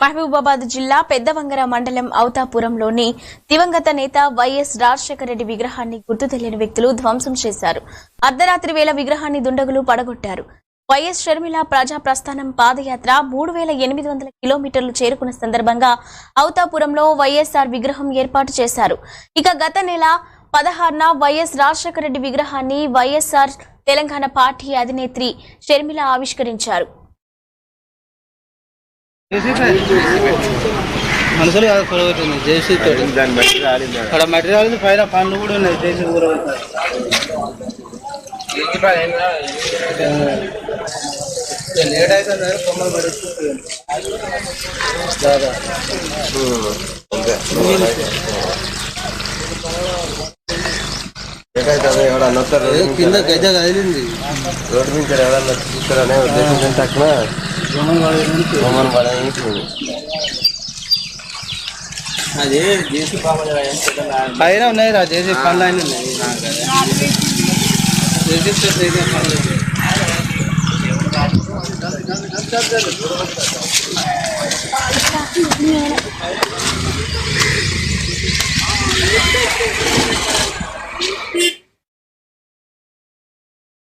మహబూబాబాద్ జిల్లా పెద్దవంగర మండలం ఔతాపురంలోని దివంగత నేత వైఎస్ రాజశేఖర రెడ్డి విగ్రహాన్ని గుర్తు తెలియని వ్యక్తులు ధ్వంసం చేశారు. అర్ధరాత్రి వేళ విగ్రహాన్ని దుండగులు పడగొట్టారు. వైఎస్ షర్మిల ప్రజా ప్రస్థానం పాదయాత్ర 3800 కిలోమీటర్లు చేరుకున్న సందర్భంగా ఔతాపురంలో వైఎస్ఆర్ విగ్రహం ఏర్పాటు చేశారు. ఇక గత నెల 16న వైఎస్ రాజశేఖర రెడ్డి విగ్రహాన్ని వైఎస్ఆర్ తెలంగాణ పార్టీ అధినేత్రి షర్మిల ఆవిష్కరించారు. మనసులు కాదు కూరగొట్టింది జేసీతో అక్కడ మెటీరియల్ పైన పనులు కూడా ఉన్నాయి. జేసీ లేట్ అయితే కొమ్మలు పడుతుంది కింద గజ కదిలింది. రోడ్డు నుంచి ఎవరన్నా చూస్తారనే ఉద్దేశంతో తక్కువ అది జేసీ పైన ఉన్నాయి రా జేసీ పనులు అయినా ఉన్నాయి. జేసీ